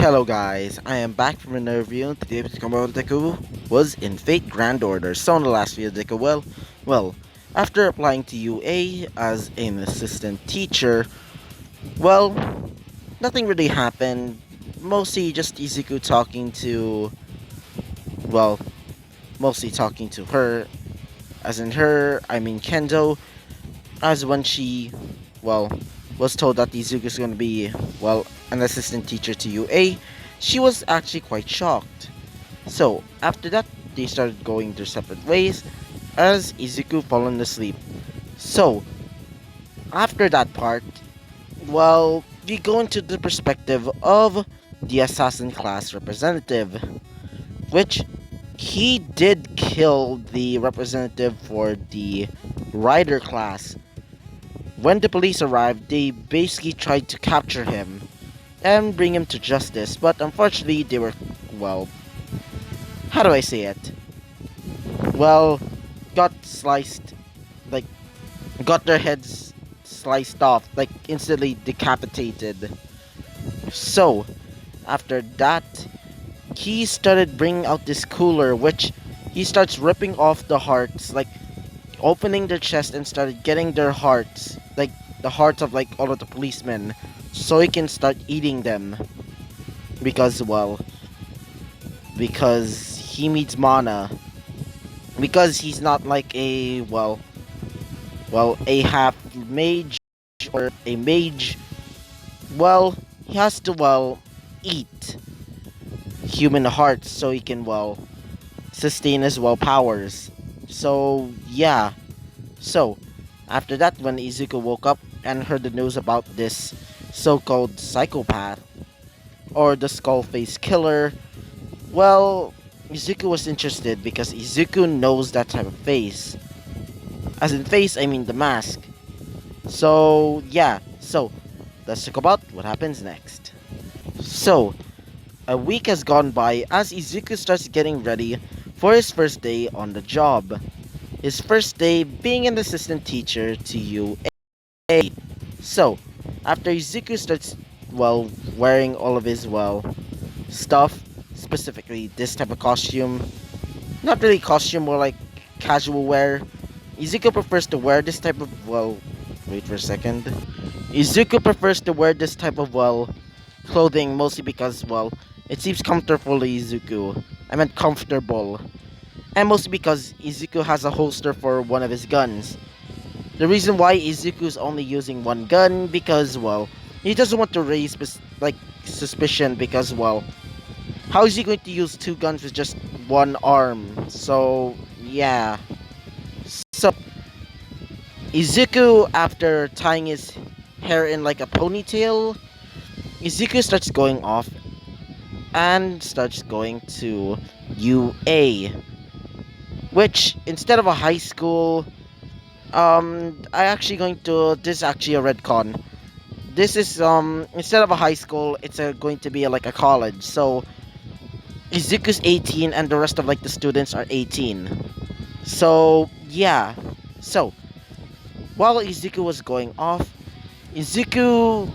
Hello guys, I am back from another review. Today we talk about deku was in Fate Grand Order. So in the last video deku, after applying to UA as an assistant teacher, well, nothing really happened. Mostly just Izuku talking to, well, mostly talking to her, as in her, I mean Kendo, as when she, well, was told that Izuku's going to be, an assistant teacher to UA, she was actually quite shocked. So, after that, they started going their separate ways as Izuku fallen asleep. So, after that part, we go into the perspective of the assassin class representative, which he did kill the representative for the rider class. When the police arrived, they basically tried to capture him and bring him to justice, but unfortunately they were, how do I say it? Well, got sliced, like, got their heads sliced off, like, instantly decapitated. So, after that, he started bringing out this cooler, which he starts ripping off the hearts, like, opening their chest and started getting their hearts, like, the hearts of, like, all of the policemen, so he can start eating them. Because, because he needs mana. Because he's not like a, a half mage or a mage. Well, he has to, eat human hearts so he can, sustain his, powers. So, yeah. So, after that, when Izuku woke up and heard the news about this so-called psychopath, or the skull face killer, well, Izuku was interested because Izuku knows that type of face. As in face, I mean the mask. So, yeah. So, let's talk about what happens next. So, a week has gone by as Izuku starts getting ready for his first day on the job. His first day being an assistant teacher to UA. So, after Izuku starts, wearing all of his, stuff, specifically this type of costume, not really costume, more like casual wear, Izuku prefers to wear this type of, wait for a second. Izuku prefers to wear this type of, clothing mostly because, it seems comfortable to Izuku. I meant comfortable. And mostly because Izuku has a holster for one of his guns. The reason why Izuku's only using one gun because, he doesn't want to raise, suspicion because, how is he going to use two guns with just one arm? So, yeah. So, Izuku, after tying his hair in like a ponytail, Izuku starts going off and starts going to UA. Which, instead of a high school, I actually going to, this is actually a redcon. This is, instead of a high school, it's going to be like a college. So, Izuku's 18 and the rest of like the students are 18. So, yeah. So, while Izuku was going off, Izuku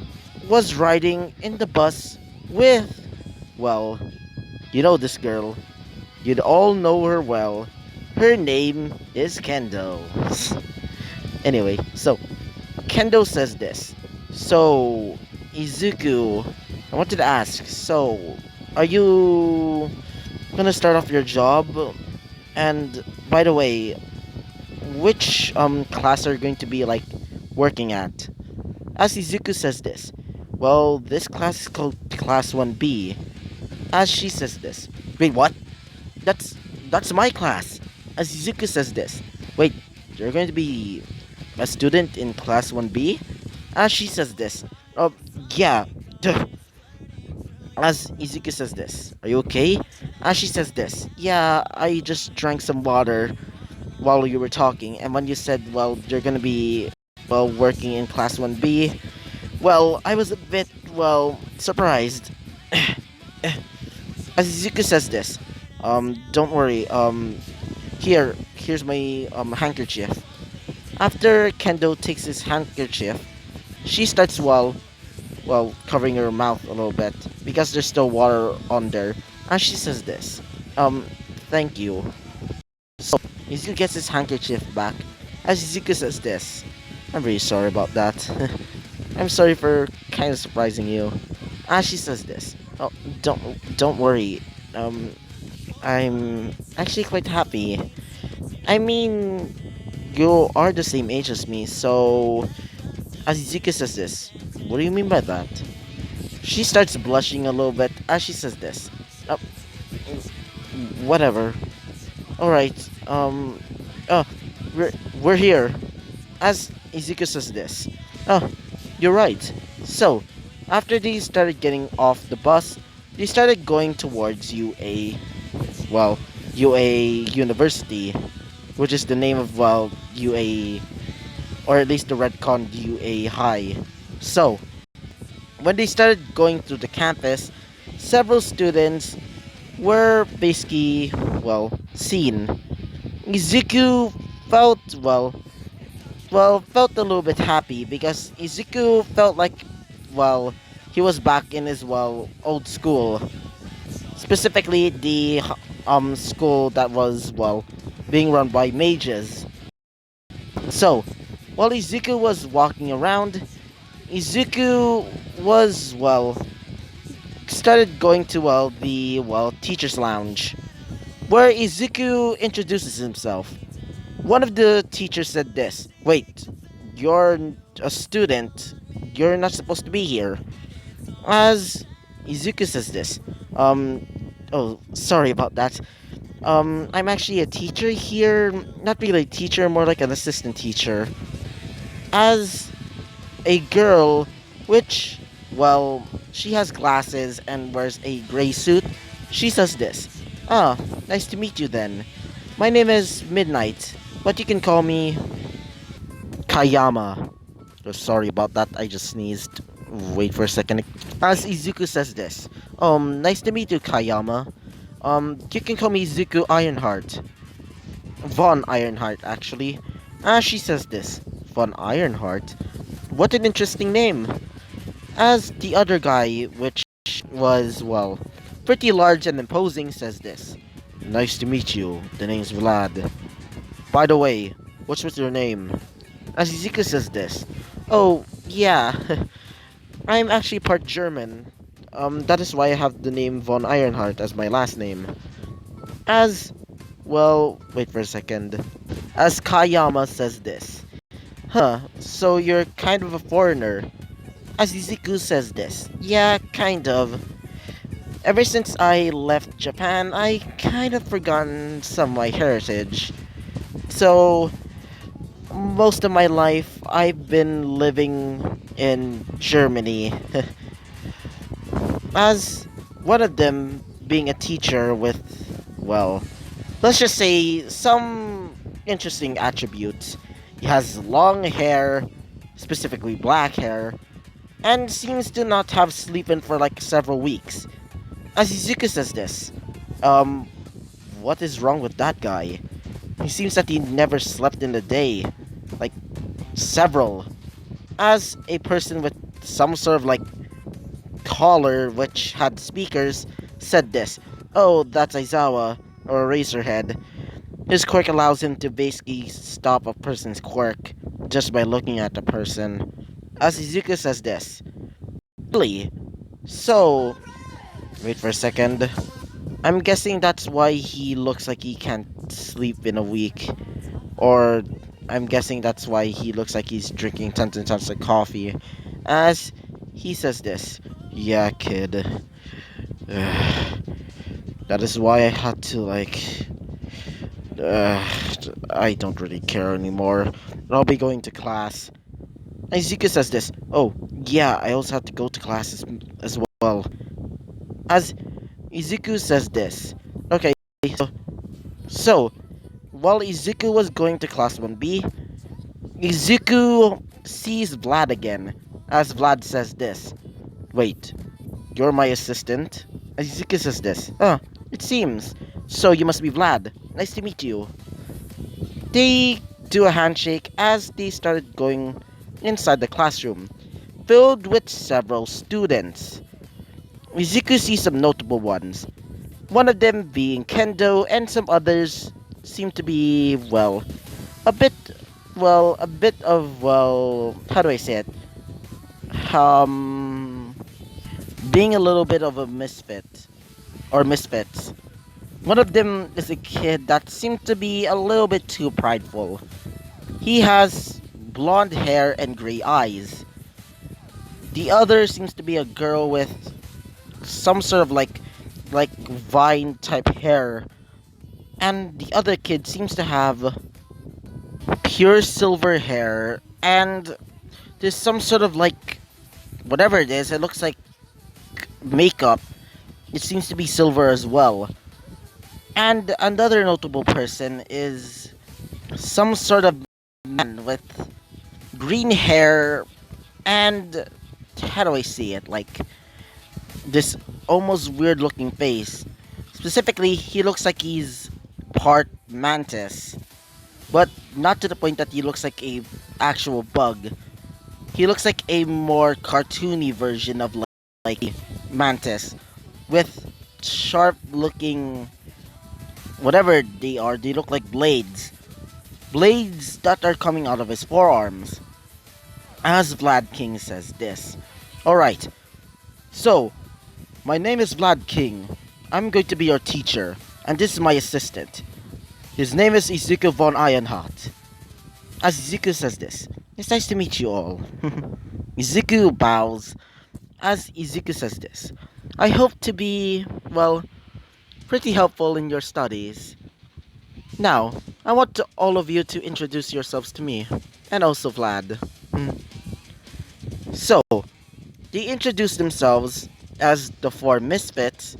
was riding in the bus with, you know this girl. You'd all know her well. Her name is Kendo. Anyway, so, Kendo says this. So, Izuku, I wanted to ask, so, are you gonna start off your job? And, by the way, which, class are you going to be, like, working at? As Izuku says this, well, this class is called Class 1B. As she says this, wait, what? That's my class. As Izuku says this, wait, you're going to be a student in Class 1B? As she says this, yeah, duh. As Izuku says this, are you okay? As she says this, yeah, I just drank some water while you were talking, and when you said, you're gonna be, working in Class 1B, I was a bit, surprised. As Izuku says this, don't worry, here's my, handkerchief. After Kendo takes his handkerchief, she starts, covering her mouth a little bit. because there's still water on there. And she says this. Um, thank you. So Izuku gets his handkerchief back as Izuku says this. I'm really sorry about that. I'm sorry for kind of surprising you. As she says this. Oh, don't worry. Um, I'm actually quite happy. I mean, you are the same age as me, so as Izuku says this. What do you mean by that? She starts blushing a little bit as she says this. Oh, whatever. Alright, oh, we're, we're here. As Izuku says this. Oh, you're right. So, after they started getting off the bus, they started going towards well, UA University, which is the name of, well, UA, or at least the retcon UA High. So, when they started going through the campus, several students were basically, well, seen. Izuku felt, felt a little bit happy because Izuku felt like, well, he was back in his, well, old school. Specifically, the, school that was, well, being run by mages. So, while Izuku was walking around, Izuku was, well, started going to, well, the, well, teacher's lounge, where Izuku introduces himself. One of the teachers said this. Wait, you're a student. You're not supposed to be here. As Izuku says this. Oh, sorry about that. I'm actually a teacher here. Not really a teacher, more like an assistant teacher. As a girl, which, well, she has glasses and wears a gray suit, she says this. Ah, nice to meet you then. My name is Midnight, but you can call me Kayama. Oh, sorry about that, I just sneezed. Wait for a second. As Izuku says this. Nice to meet you, Kayama. You can call me Izuku Ironheart. Von Ironheart, actually. She says this. Von Ironheart? What an interesting name. As the other guy, which was, well, pretty large and imposing, says this. Nice to meet you. The name's Vlad. By the way, what's with your name? As Izuku says this. Oh, yeah. I'm actually part German. That is why I have the name Von Ironheart as my last name. As, well, wait for a second. As Kayama says this. Huh, so you're kind of a foreigner. As Izuku says this. Yeah, kind of. Ever since I left Japan, I kind of forgotten some of my heritage. So, most of my life, I've been living in Germany. As one of them being a teacher with, well, let's just say some interesting attributes. He has long hair, specifically black hair, and seems to not have sleeping for like several weeks. As Izuku says this, what is wrong with that guy? He seems that he never slept in a day. Like, several. As a person with some sort of like collar which had speakers said this. Oh, that's Aizawa, or Razorhead. His quirk allows him to basically stop a person's quirk just by looking at the person. As Izuku says this. Really? So, wait for a second. I'm guessing that's why he looks like he can't sleep in a week. Or I'm guessing that's why he looks like he's drinking tons and tons of coffee. As he says this. Yeah, kid. That is why I had to, like... I don't really care anymore. I'll be going to class. Izuku says this. Oh, yeah, I also have to go to class as well. As Izuku says this. Okay, so while Izuku was going to class 1B, Izuku sees Vlad again. As Vlad says this. Wait, you're my assistant? As Izuku says this. Oh, it seems. So you must be Vlad. Nice to meet you. They do a handshake as they started going inside the classroom, filled with several students. Izuku sees some notable ones. One of them being Kendo, and some others seem to be, a bit, a bit of, how do I say it? Um, Being a little bit of a misfit, or misfits. One of them is a kid that seemed to be a little bit too prideful. He has blonde hair and gray eyes. The other seems to be a girl with some sort of like vine type hair. And the other kid seems to have pure silver hair, and there's some sort of like whatever it is, it looks like makeup. It seems to be silver as well. And another notable person is some sort of man with green hair and how do I see it? Like this almost weird looking face. Specifically, he looks like he's part mantis, but not to the point that he looks like a actual bug. He looks like a more cartoony version of like mantis with sharp looking whatever they are. They look like blades that are coming out of his forearms. As Vlad King says this. Alright, so my name is Vlad King. I'm going to be your teacher, and this is my assistant. His name is Izuku von Ironheart. As Izuku says this, it's nice to meet you all. Izuku bows as Izuku says this. I hope to be, pretty helpful in your studies. Now, I want all of you to introduce yourselves to me, and also Vlad. So, they introduce themselves as the four misfits.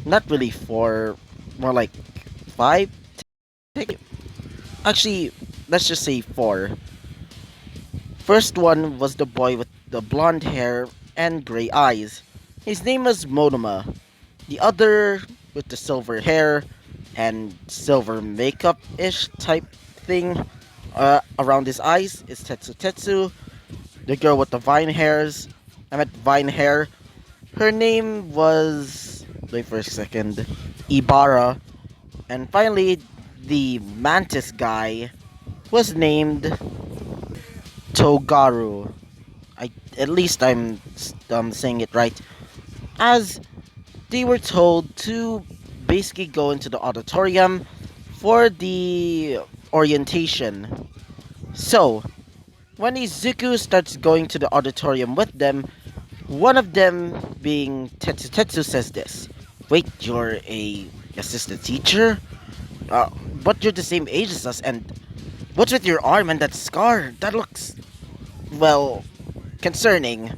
Not really four, more like five. Actually, let's just say four. First one was the boy with the blonde hair and gray eyes. His name was Monoma. The other with the silver hair and silver makeup-ish type thing around his eyes is Tetsu Tetsu. The girl with the vine hair. Her name was, wait for a second, Ibarra. And finally, the mantis guy was named Togaru. At least I'm saying it right. As they were told to basically go into the auditorium for the orientation. So, when Izuku starts going to the auditorium with them, one of them, being Tetsu Tetsu, says this. Wait, you're a assistant teacher? But you're the same age as us, and what's with your arm and that scar? That looks, well, concerning.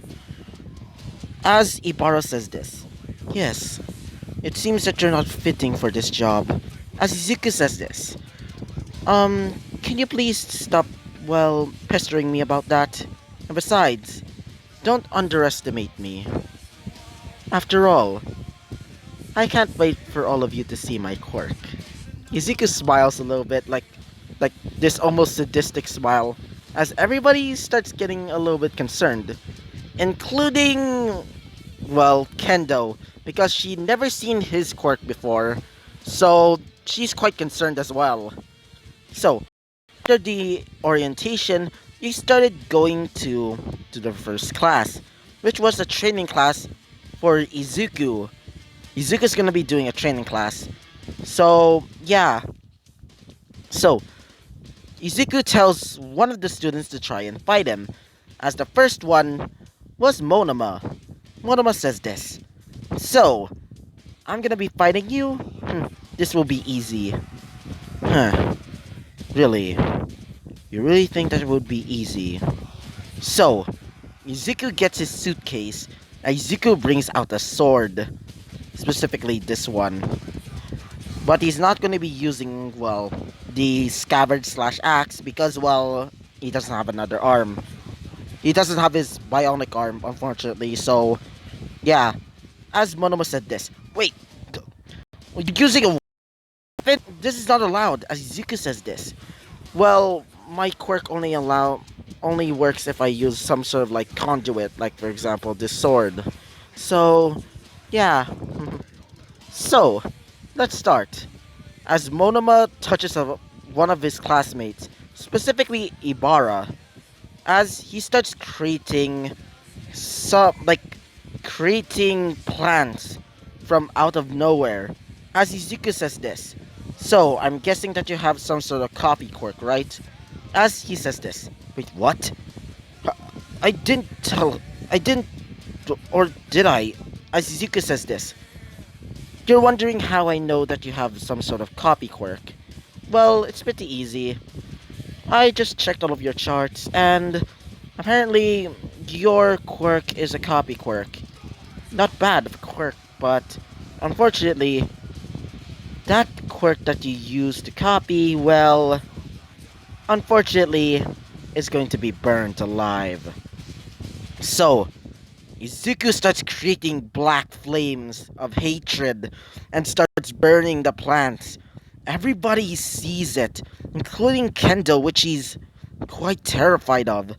As Ibarra says this. Yes, it seems that you're not fitting for this job. As Izuku says this. Can you please stop, pestering me about that? And besides, don't underestimate me. After all, I can't wait for all of you to see my quirk. Izuku smiles a little bit, like this almost sadistic smile, as everybody starts getting a little bit concerned, including, Kendo, because she never seen his quirk before, so she's quite concerned as well. So, after the orientation, we started going to the first class, which was a training class for Izuku. Izuku's gonna be doing a training class. So, yeah. So, Izuku tells one of the students to try and fight him, as the first one was Monoma. Monoma says this. So, I'm gonna be fighting you? This will be easy. Huh. Really? You really think that it would be easy? So, Izuku gets his suitcase, and Izuku brings out a sword. Specifically this one. But he's not going to be using, the scabbard slash axe because, he doesn't have another arm. He doesn't have his bionic arm, unfortunately, so, yeah. As Monoma said this. Wait! You're using a weapon? This is not allowed, as Izuku says this. Well, my quirk only works if I use some sort of, conduit, like, for example, this sword. So, Yeah. So, let's start. As Monoma touches one of his classmates, specifically Ibarra, as he starts creating plants from out of nowhere. As Izuku says this, so I'm guessing that you have some sort of copy quirk, right? As he says this, wait, what? Uh, I didn't tell, I didn't, or did I? As Izuku says this, you're wondering how I know that you have some sort of copy quirk. Well, it's pretty easy. I just checked all of your charts, and apparently your quirk is a copy quirk. Not bad of a quirk, but unfortunately, that quirk that you use to copy, well, unfortunately, is going to be burnt alive. So, Izuku starts creating black flames of hatred and starts burning the plants. Everybody sees it, including Kendo, which he's quite terrified of.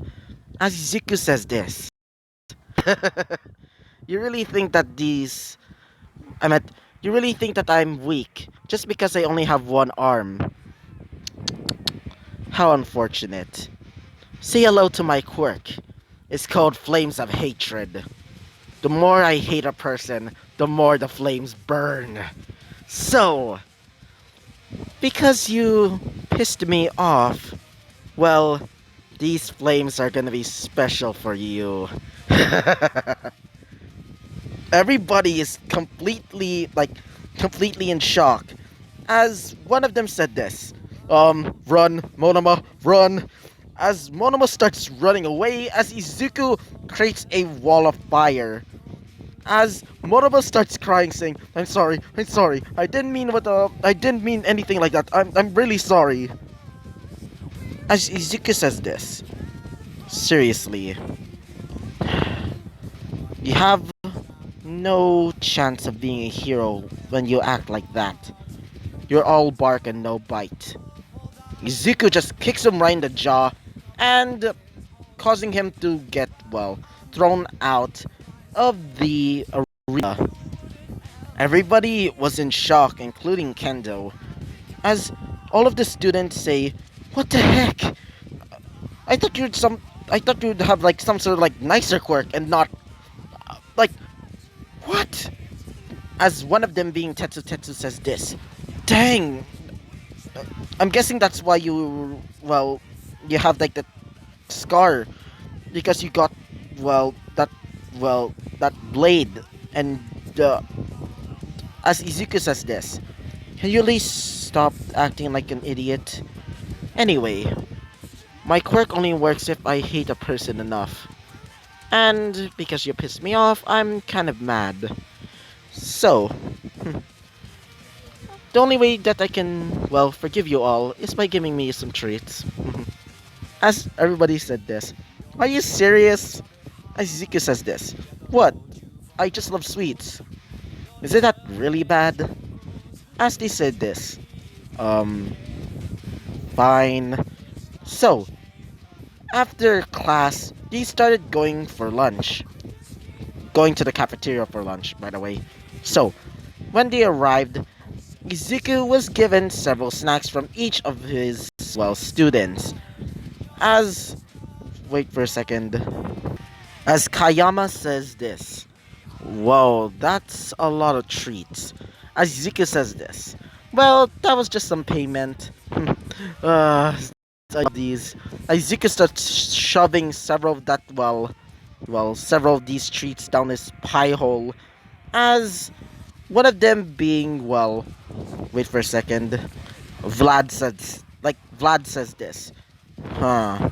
As Izuku says this, you really think that these. I meant, you really think that I'm weak just because I only have one arm? How unfortunate. Say hello to my quirk. It's called Flames of Hatred. The more I hate a person, the more the flames burn. So, because you pissed me off, well, these flames are gonna be special for you. Everybody is completely in shock. As one of them said this, run, Monoma, run. As Monoma starts running away, as Izuku creates a wall of fire. As Monoma starts crying, saying, I'm sorry, I didn't mean anything like that, I'm really sorry. As Izuku says this, seriously, you have no chance of being a hero when you act like that. You're all bark and no bite. Izuku just kicks him right in the jaw and causing him to get, well, thrown out of the arena. Everybody was in shock, including Kendo, as all of the students say, "What the heck? I thought you'd some I thought you'd have like some sort of like nicer quirk and not like what?" As one of them being Tetsu Tetsu says this, "Dang, I'm guessing that's why you have like the scar because you got well that that blade." And uh, as Izuku says this, can you at least stop acting like an idiot? Anyway, my quirk only works if I hate a person enough. And because you pissed me off, I'm kind of mad. So, the only way that I can, well, forgive you all is by giving me some treats. As everybody said this, are you serious? As Izuku says this, what? I just love sweets. Is it that really bad? As they said this, um, fine. So, after class, they started going to the cafeteria for lunch, by the way. So, when they arrived, Izuku was given several snacks from each of his, well, students. As, wait for a second, as Kayama says this, whoa, that's a lot of treats. As Izuku says this, well, that was just some payment. uh, these. Izuku starts shoving several of that, several of these treats down his pie hole. As one of them being, well, wait for a second. Vlad says this. Huh.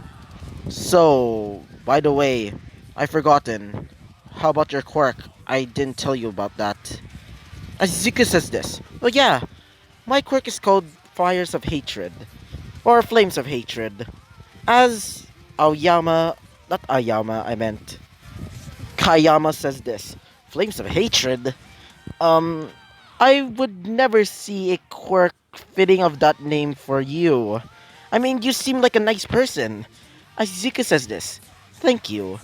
So, by the way, I forgotten. How about your quirk? I didn't tell you about that. Azuka says this. Oh yeah, my quirk is called Fires of Hatred. Or Flames of Hatred. As not Aoyama, I meant Kayama says this. Flames of Hatred? Um, I would never see a quirk fitting of that name for you. I mean, you seem like a nice person. Azuka says this. Thank you.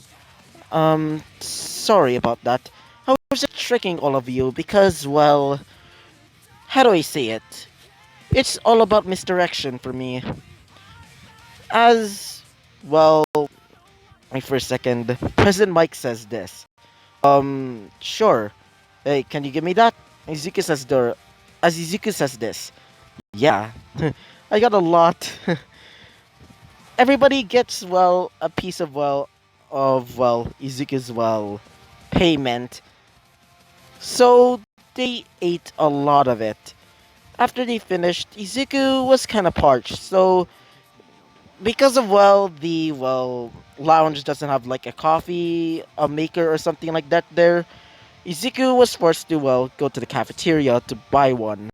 Sorry about that. I was just tricking all of you because, well, how do I say it? It's all about misdirection for me. As, well, wait for a second. President Mike says this. Sure. Hey, can you give me that? Izuku says as Izuku says this. Yeah. I got a lot. Everybody gets, well, a piece of, Izuku's, payment. So they ate a lot of it. After they finished, Izuku was kind of parched. So because of, lounge doesn't have like a coffee a maker or something like that there, Izuku was forced to, go to the cafeteria to buy one,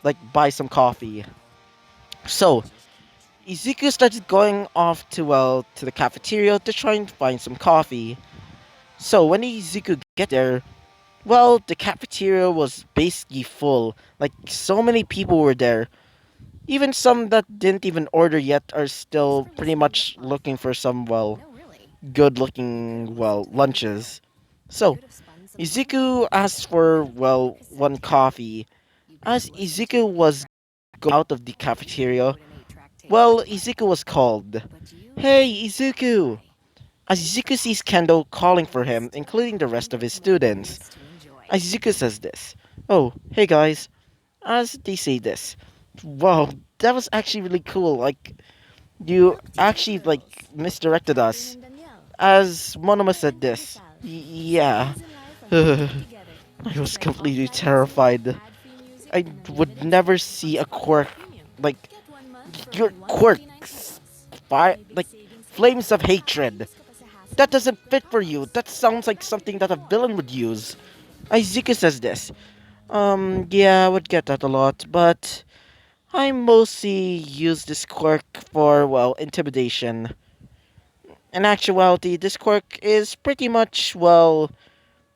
like buy some coffee. So Izuku started going off to, to the cafeteria to try and find some coffee. So when Izuku get there, well, the cafeteria was basically full. Like, so many people were there. Even some that didn't even order yet are still pretty much looking for some, good looking, lunches. So, Izuku asked for, one coffee. As Izuku was going out of the cafeteria, well, Izuku was called. Hey, Izuku! As Izuku sees Kendo calling for him, including the rest of his students, Izuku says this. Oh, hey guys. As they say this. Wow, that was actually really cool. Like, you actually, misdirected us. As Monoma said this. Yeah. I was completely terrified. I would never see a quirk like your quirks. Like flames of hatred. That doesn't fit for you. That sounds like something that a villain would use. Izuku says this. Yeah, I would get that a lot, but I mostly use this quirk for, intimidation. In actuality, this quirk is pretty much,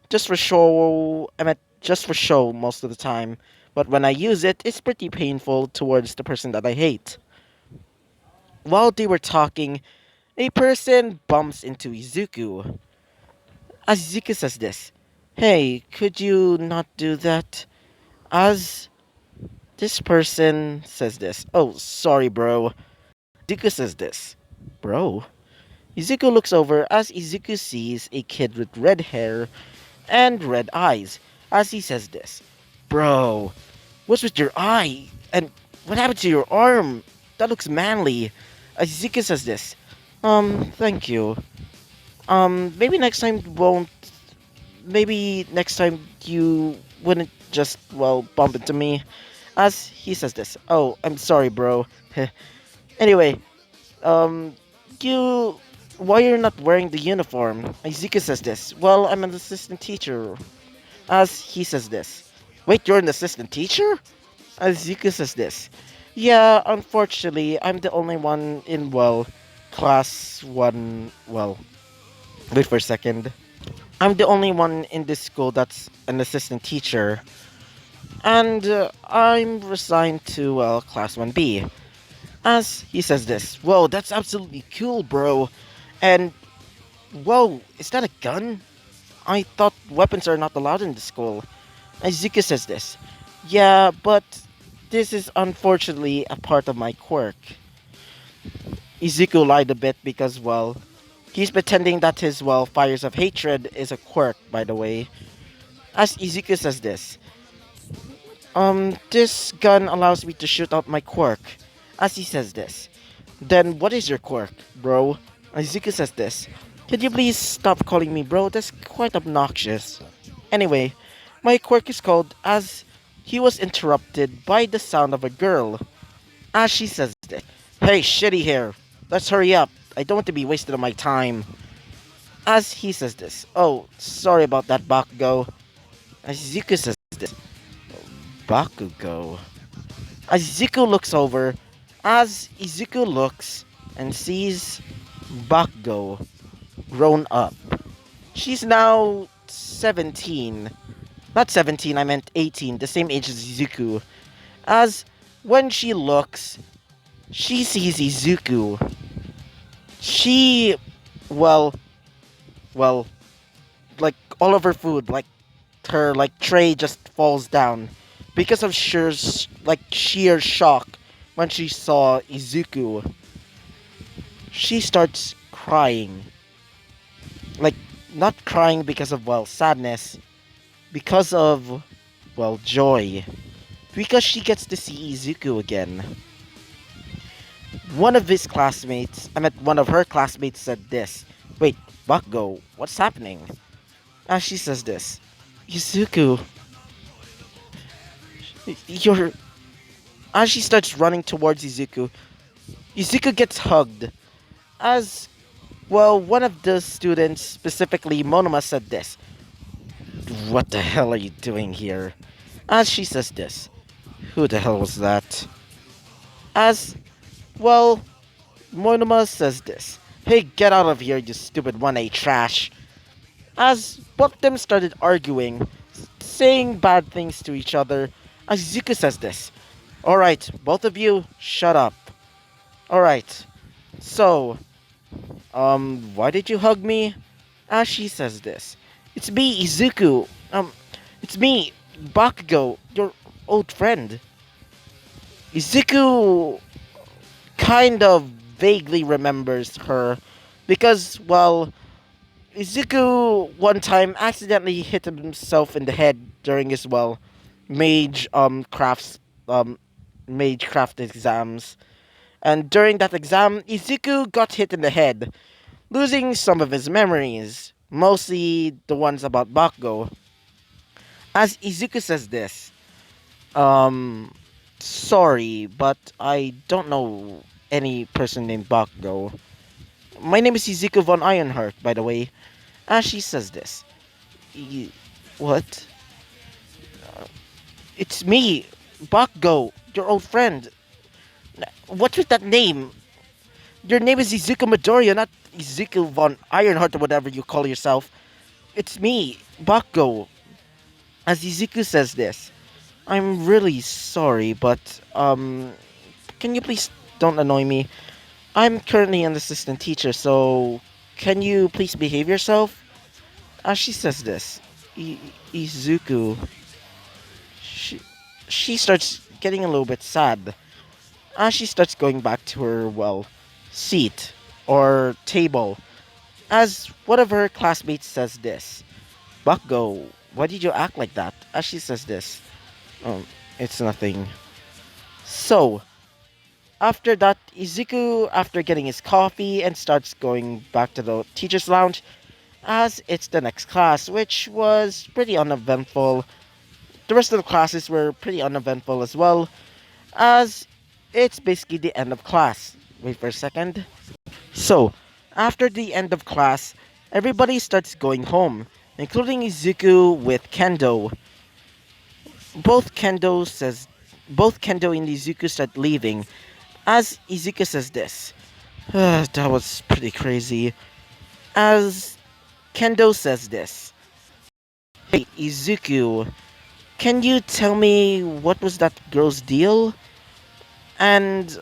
just for show. I mean, just for show most of the time. But when I use it, it's pretty painful towards the person that I hate. While they were talking, a person bumps into Izuku. As Izuku says this, hey, could you not do that? As this person says this, oh, sorry, bro. Izuku says this, bro. Izuku looks over as Izuku sees a kid with red hair and red eyes as he says this. Bro, what's with your eye? And what happened to your arm? That looks manly. Izuku says this. Thank you. Maybe next time won't. Maybe next time you wouldn't just, bump into me. As he says this. Oh, I'm sorry, bro. Anyway, um, you. Why you're not wearing the uniform? Izuku says this. Well, I'm an assistant teacher. As he says this. Wait, you're an assistant teacher? As Yuka says this. Yeah, unfortunately, I'm the only one in, class 1. Wait for a second. I'm the only one in this school that's an assistant teacher. And I'm resigned to, class 1B. As he says this. Whoa, that's absolutely cool, bro. And, whoa, is that a gun? I thought weapons are not allowed in the school. Izuku says this. Yeah, but this is unfortunately a part of my quirk. Izuku lied a bit because, he's pretending that his, fires of hatred is a quirk, by the way. As Izuku says this. This gun allows me to shoot out my quirk. As he says this. Then what is your quirk, bro? Izuku says this. Could you please stop calling me bro? That's quite obnoxious. Anyway, my quirk is called as he was interrupted by the sound of a girl. As she says this. Hey, shitty hair. Let's hurry up. I don't want to be wasted on my time. As he says this. Oh, sorry about that, Bakugo. As Izuku says this. Bakugo. As Izuku looks over. As Izuku looks and sees Bakugo grown up. She's now 17. Not 17, I meant 18, the same age as Izuku. As when she looks, she sees Izuku. She, well, like all of her food, like her like tray just falls down because of sheer shock when she saw Izuku. She starts crying. Like, not crying because of, well, sadness, because of, well, joy. Because she gets to see Izuku again. One of her classmates said this. Wait, Bakugo, what's happening? And she says this. Izuku, you're... As she starts running towards Izuku, Izuku gets hugged. As, well, one of the students, specifically Monoma, said this. What the hell are you doing here? As she says this. Who the hell was that? As, well, Monoma says this. Hey, get out of here, you stupid 1A trash. As both of them started arguing, saying bad things to each other, as Izuku says this. Alright, both of you, shut up. Alright, so, why did you hug me? As she says this. It's me, Izuku. It's me, Bakugo, your old friend. Izuku kind of vaguely remembers her because, well, Izuku one time accidentally hit himself in the head during his, well, mage crafts mage craft exams. And during that exam, Izuku got hit in the head, losing some of his memories, mostly the ones about Bakugo. As Izuku says this, um, sorry, but I don't know any person named Bakugo. My name is Izuku von Ironheart, by the way. As she says this. What? It's me, Bakugo, your old friend. What's with that name? Your name is Izuku Midoriya, not Izuku von Ironheart or whatever you call yourself. It's me, Bakugo. As Izuku says this, I'm really sorry, but, can you please don't annoy me? I'm currently an assistant teacher, so can you please behave yourself? As she says this, Izuku, she, she starts getting a little bit sad. As she starts going back to her, well, seat or table, as one of her classmates says this, Bakugo, why did you act like that? As she says this, um, it's nothing. So, after that, Izuku, after getting his coffee and starts going back to the teacher's lounge, as it's the next class, which was pretty uneventful. The rest of the classes were pretty uneventful as well, as it's basically the end of class. Wait for a second. So, after the end of class, everybody starts going home, including Izuku with Kendo. Both Kendo says, both Kendo and Izuku start leaving, as Izuku says this. That was pretty crazy. As Kendo says this. Hey, Izuku, can you tell me what was that girl's deal? And,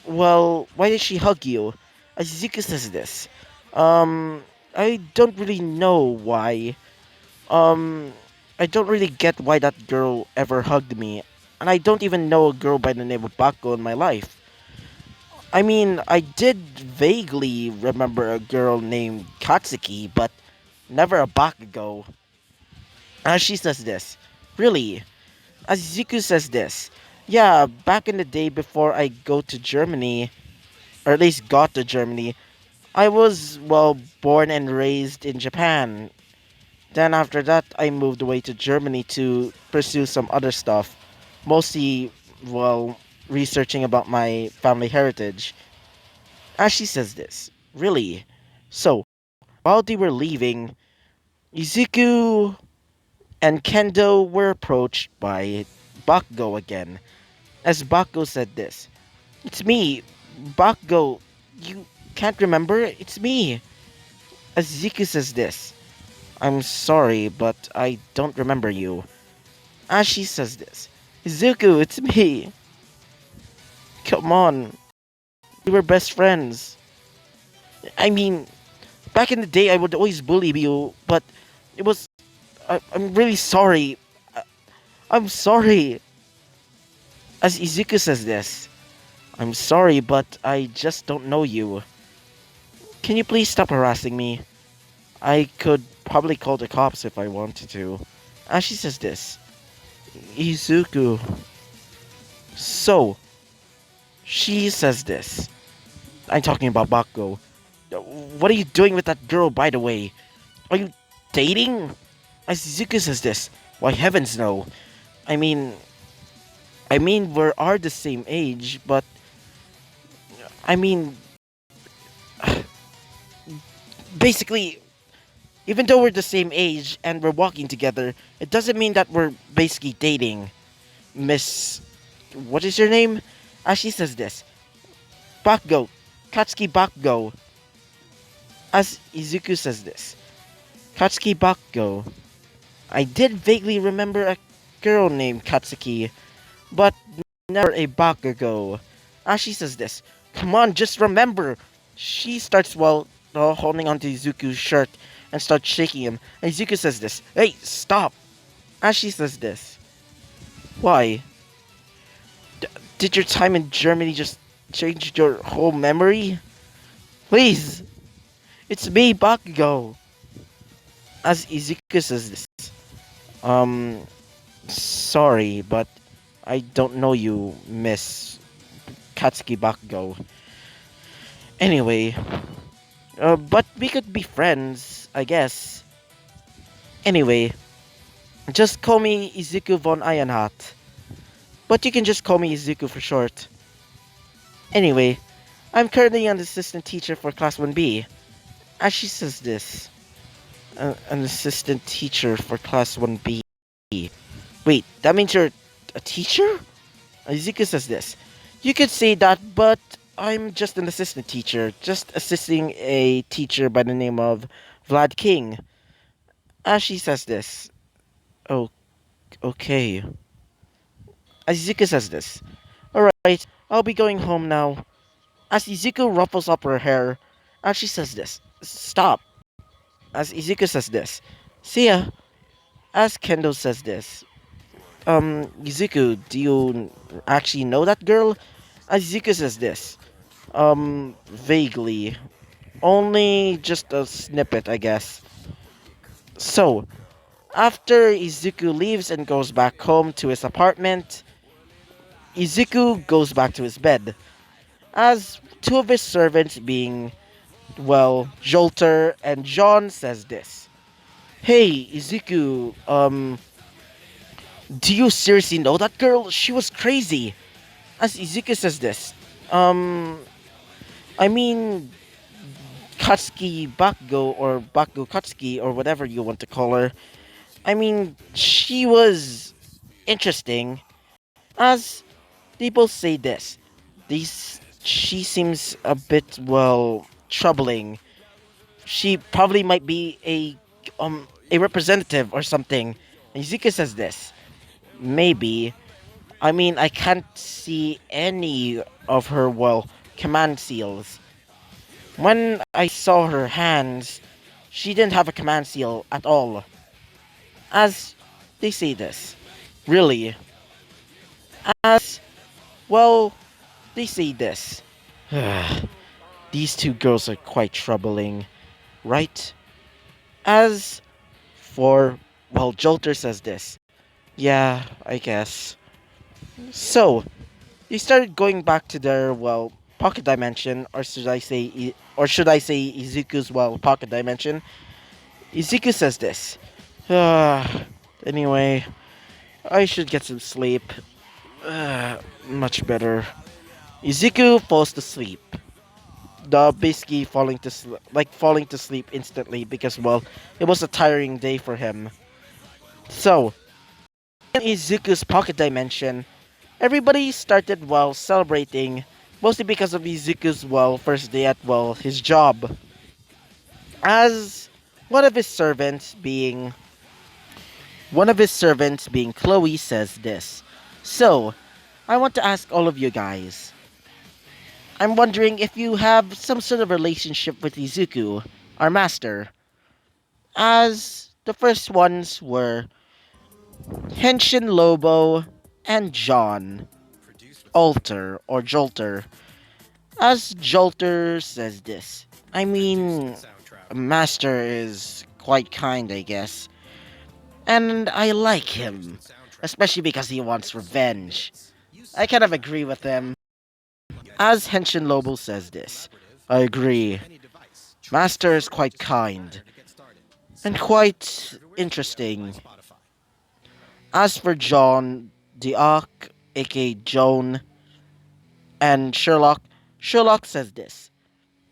well, why did she hug you? As Izuku says this. I don't really know why. Um, I don't really get why that girl ever hugged me. And I don't even know a girl by the name of Bako in my life. I mean, I did vaguely remember a girl named Katsuki, but never a Bakugo. As she says this. Really? As Izuku says this. Yeah, back in the day before I go to Germany, or at least got to Germany, I was, well, born and raised in Japan. Then after that, I moved away to Germany to pursue some other stuff. Mostly, well, researching about my family heritage. As she says this. Really? So, while they were leaving, Izuku and Kendo were approached by Bakugo again. As Bakugo said this. It's me, Bakugo. You can't remember? It's me. As Izuku says this. I'm sorry, but I don't remember you. As she says this. Izuku, it's me. Come on. We were best friends. I mean, back in the day, I would always bully you, but it was I'm really sorry. I, I'm sorry. As Izuku says this, I'm sorry, but I just don't know you. Can you please stop harassing me? I could probably call the cops if I wanted to. As she says this, Izuku. So, she says this. I'm talking about Bakugo. What are you doing with that girl, by the way? Are you dating? As Izuku says this. Why heavens no. I mean, we are the same age, but I mean, basically, even though we're the same age and we're walking together, it doesn't mean that we're basically dating. Miss, what is your name? As she says this, Bakugo, Katsuki Bakugo. As Izuku says this, Katsuki Bakugo. I did vaguely remember a girl named Katsuki, but never a Bakugo. As she says this, come on, just remember. She starts while holding onto Izuku's shirt and starts shaking him. And Izuku says this, hey, stop. As she says this, why? Did your time in Germany just change your whole memory? Please, it's me, Bakugo. As Izuku says this, um, sorry, but I don't know you, Miss Katsuki Bakugo. Anyway, but we could be friends, I guess. Anyway, just call me Izuku von Ironheart. But you can just call me Izuku for short. Anyway, I'm currently an assistant teacher for Class 1B. As she says this, an assistant teacher for Class 1B. Wait, that means you're a teacher? Izuku says this. You could say that, but I'm just an assistant teacher, just assisting a teacher by the name of Vlad King. As she says this. Oh, okay. As Izuku says this. Alright, I'll be going home now. As Izuku ruffles up her hair, as she says this. Stop. As Izuku says this. See ya. As Kendo says this. Izuku, do you actually know that girl? As Izuku says this. Vaguely. Only just a snippet, I guess. So, after Izuku leaves and goes back home to his apartment, Izuku goes back to his bed. As two of his servants being, well, Jolter and John says this. Hey, Izuku, do you seriously know that girl? She was crazy. As Izuku says this. Um, I mean, Katsuki Bakugo or Bakugo Katsuki or whatever you want to call her. I mean, she was interesting. As they both say this. She seems a bit, well, troubling. She probably might be a representative or something. Izuka says this. Maybe. I mean, I can't see any of her, well, command seals. When I saw her hands, she didn't have a command seal at all. As they say this. Really. As, well, they say this. These two girls are quite troubling, right? As for, well, Jolter says this. Yeah, I guess. So, they started going back to their, well, pocket dimension, or should I say, Izuku's, well, pocket dimension. Izuku says this. Anyway, I should get some sleep. Much better. Izuku falls to sleep. Basically falling to sleep instantly because, well, it was a tiring day for him. So, in Izuku's pocket dimension, everybody started, well, celebrating, mostly because of Izuku's, well, first day at, well, his job. As one of his servants being Chloe says this. So, I want to ask all of you guys. I'm wondering if you have some sort of relationship with Izuku, our master. As The first ones were Henshin Lobo and John Alter or Jolter. As Jolter says this, I mean, Master is quite kind, I guess, and I like him, especially because he wants revenge. I kind of agree with him. As Henshin Lobo says this, I agree. Master is quite kind and quite interesting. As for John, the Ark, aka Joan, and Sherlock, Sherlock says this.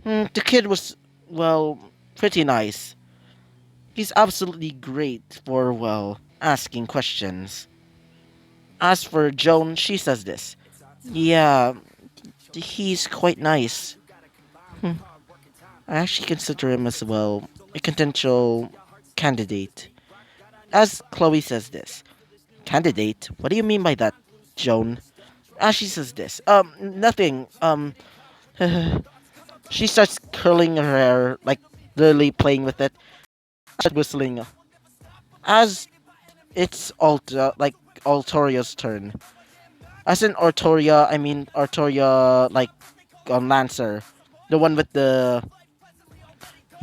The kid was, well, pretty nice. He's absolutely great for, well, asking questions. As for Joan, she says this. Yeah, he's quite nice. Hmm, I actually consider him as, well, a potential candidate. As Chloe says this. Candidate? What do you mean by that, Joan? As she says this. Nothing. She starts curling her hair, like, literally playing with it. Starts whistling. As it's like, Altoria's turn. As in Artoria, I mean Artoria, like, on Lancer. The one with the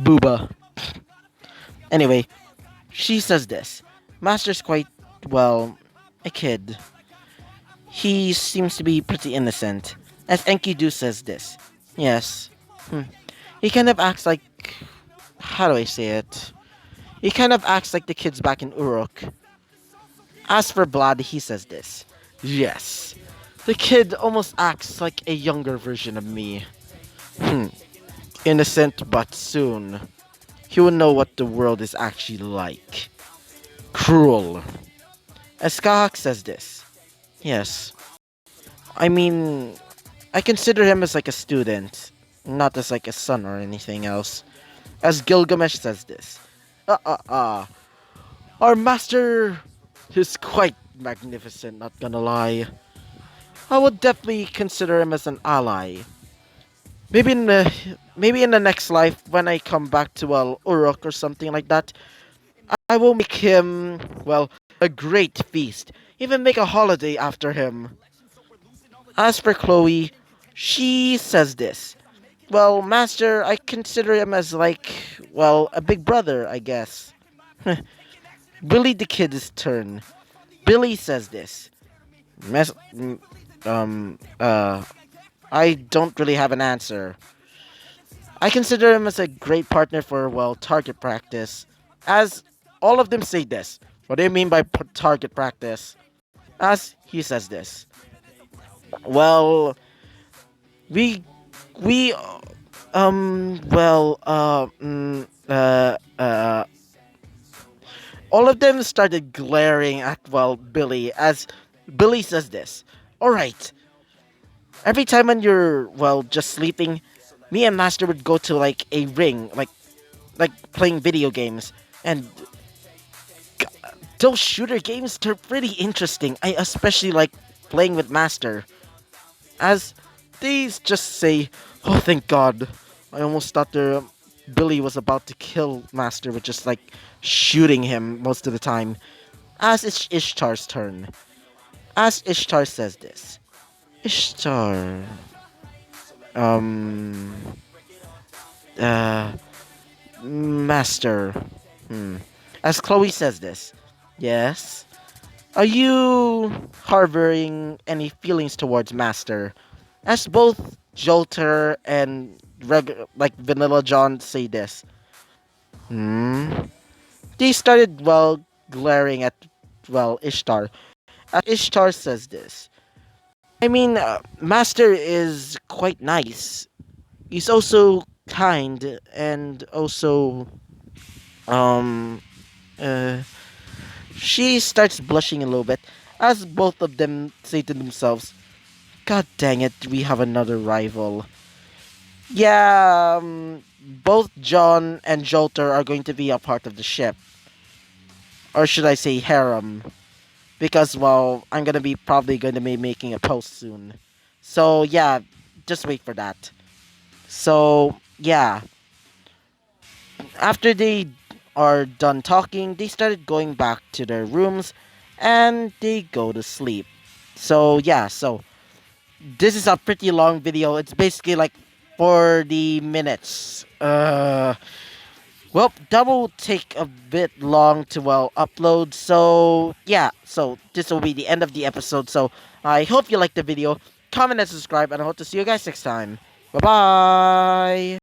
booba. Anyway, she says this. Master's quite, well, a kid. He seems to be pretty innocent. As Enkidu says this. Yes. Hmm. He kind of acts like... How do I say it? He kind of acts like the kids back in Uruk. As for Blood, he says this. Yes. The kid almost acts like a younger version of me. Innocent, but soon he will know what the world is actually like. Cruel. As Kahak says this. Yes. I mean, I consider him as like a student, not as like a son or anything else. As Gilgamesh says this. Our master is quite magnificent, not gonna lie. I would definitely consider him as an ally. Maybe in the next life when I come back to, well, Uruk or something like that, I will make him, well, a great feast. Even make a holiday after him. As for Chloe, she says this. Well, Master, I consider him as like, well, a big brother, I guess. Billy the Kid's turn. Billy says this. Mes- mm, um, uh, I don't really have an answer. I consider him as a great partner for, well, target practice. As all of them say this. What do you mean by target practice? As he says this. Well, we, we, well, all of them started glaring at, well, Billy as Billy says this. Alright, every time when you're, well, just sleeping, me and Master would go to, like, a ring, like playing video games. And those shooter games, they're pretty interesting. I especially like playing with Master. As these just say, oh, thank God. I almost thought Billy was about to kill Master with just, like, shooting him most of the time. As it's Ishtar's turn. As Ishtar says this. Ishtar. Um. Uh. Master. As Chloe says this. Yes. Are you harboring any feelings towards Master? As both Jolter and like Vanilla John say this. They started, well, glaring at, well, Ishtar. Ishtar says this. I mean, Master is quite nice. He's also kind and also, um, uh, she starts blushing a little bit as both of them say to themselves, God dang it, we have another rival. Yeah, both John and Jolter are going to be a part of the ship. Or should I say harem? Because, well, I'm gonna be probably gonna be making a post soon. So yeah, just wait for that. So yeah, after they are done talking, they started going back to their rooms and they go to sleep. So yeah, so this is a pretty long video. It's basically like 40 minutes. Well, that will take a bit long to upload. So yeah, so this will be the end of the episode. So I hope you liked the video. Comment and subscribe, and I hope to see you guys next time. Bye bye.